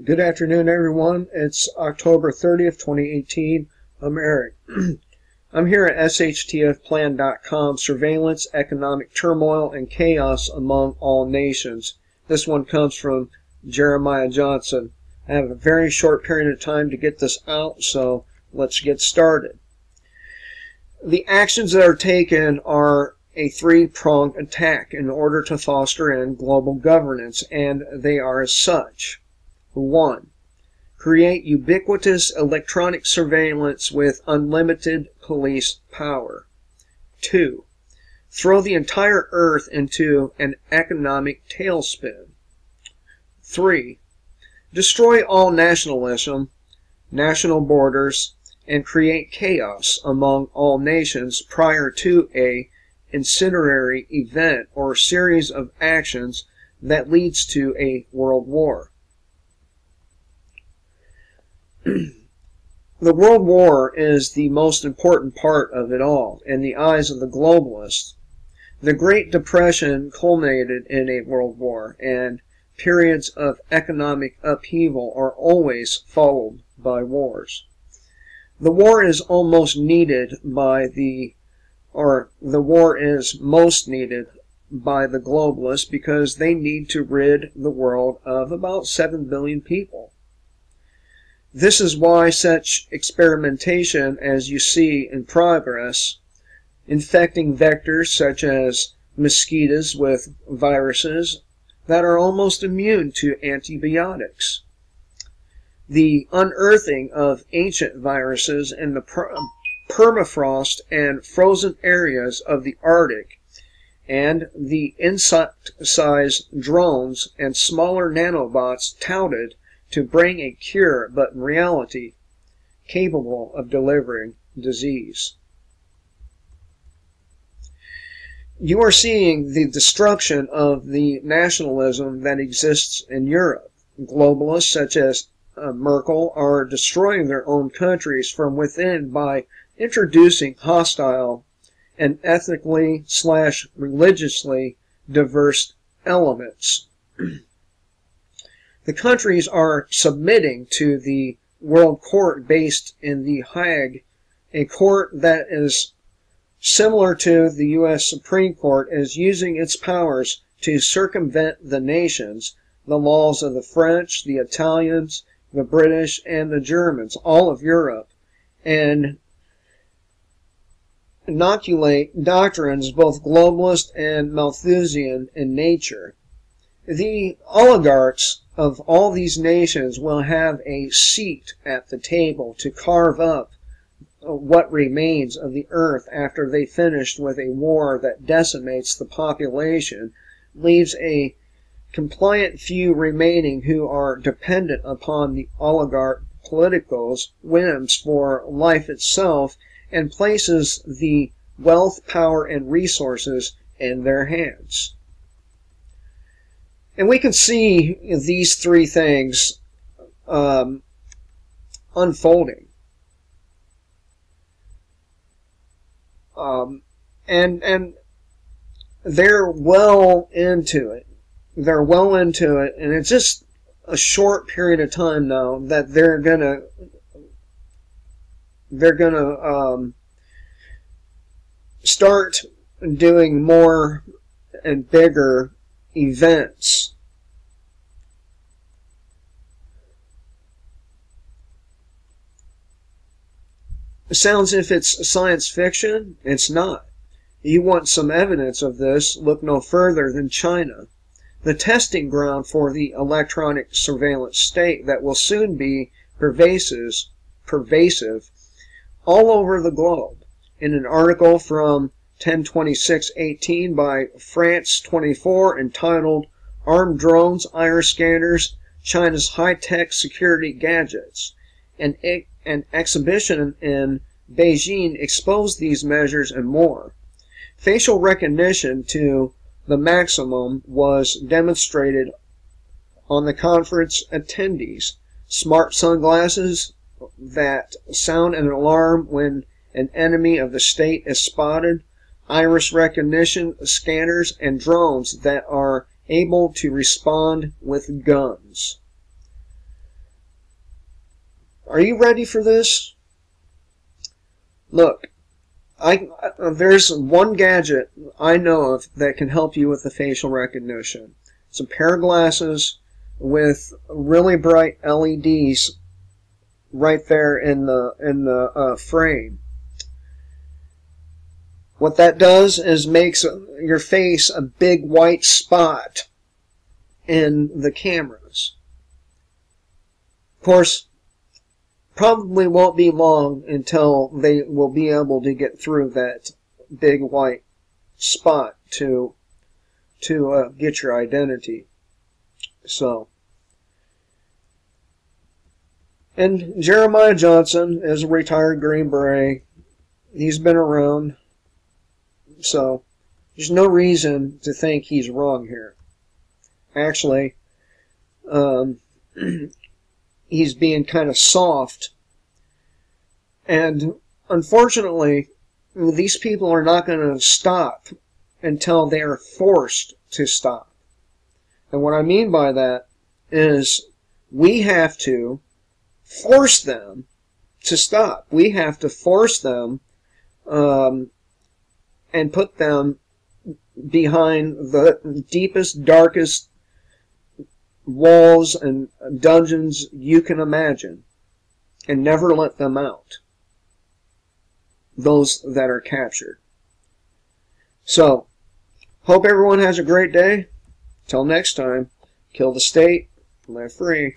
Good afternoon, everyone. It's October 30th, 2018. I'm Eric. I'm here at shtfplan.com, Surveillance, Economic Turmoil, and Chaos Among All Nations. This one comes from Jeremiah Johnson. I have a very short period of time to get this out, so let's get started. The actions that are taken are a three-pronged attack in order to foster in global governance, and they are as such. 1. Create ubiquitous electronic surveillance with unlimited police power. 2. Throw the entire earth into an economic tailspin. 3. Destroy all nationalism, national borders, and create chaos among all nations prior to a incendiary event or series of actions that leads to a world war. The World War is the most important part of it all in the eyes of the globalists. The Great Depression culminated in a world war, and periods of economic upheaval are always followed by wars. The war is most needed by the globalists because they need to rid the world of about 7 billion people. This is why such experimentation as you see in progress, infecting vectors such as mosquitoes with viruses that are almost immune to antibiotics, the unearthing of ancient viruses in the permafrost and frozen areas of the Arctic, and the insect-sized drones and smaller nanobots touted to bring a cure, but in reality, capable of delivering disease. You are seeing the destruction of the nationalism that exists in Europe. Globalists such as Merkel are destroying their own countries from within by introducing hostile and ethnically/religiously diverse elements. The countries are submitting to the World Court based in The Hague, a court that is similar to the U.S. Supreme Court, is using its powers to circumvent the nations, the laws of the French, the Italians, the British, and the Germans, all of Europe, and inoculate doctrines both globalist and Malthusian in nature. The oligarchs of all these nations will have a seat at the table to carve up what remains of the earth after they finished with a war that decimates the population, leaves a compliant few remaining who are dependent upon the oligarch politicals' whims for life itself, and places the wealth, power, and resources in their hands. And we can see these three things unfolding. And they're well into it. They're well into it, and it's just a short period of time now that they're gonna start doing more and bigger events. It sounds as if it's science fiction. It's not. You want some evidence of this, look no further than China, the testing ground for the electronic surveillance state that will soon be pervasive all over the globe. In an article from 10/26/18 by France 24 entitled "Armed Drones, Iris Scanners, China's High-Tech Security Gadgets," an exhibition in Beijing exposed these measures and more. Facial recognition to the maximum was demonstrated on the conference attendees. Smart sunglasses that sound an alarm when an enemy of the state is spotted, iris recognition scanners, and drones that are able to respond with guns. Are you ready for this? Look, there's one gadget I know of that can help you with the facial recognition. It's a pair of glasses with really bright LEDs right there in the frame. What that does is makes your face a big white spot in the cameras. Of course, probably won't be long until they will be able to get through that big white spot to get your identity. So, and Jeremiah Johnson is a retired Green Beret. He's been around, so there's no reason to think he's wrong here. Actually, he's being kind of soft. And unfortunately, these people are not going to stop until they are forced to stop. And what I mean by that is we have to force them to stop. We have to force them and put them behind the deepest, darkest walls and dungeons you can imagine, and never let them out, those that are captured. So, hope everyone has a great day. Till next time, kill the state, live free.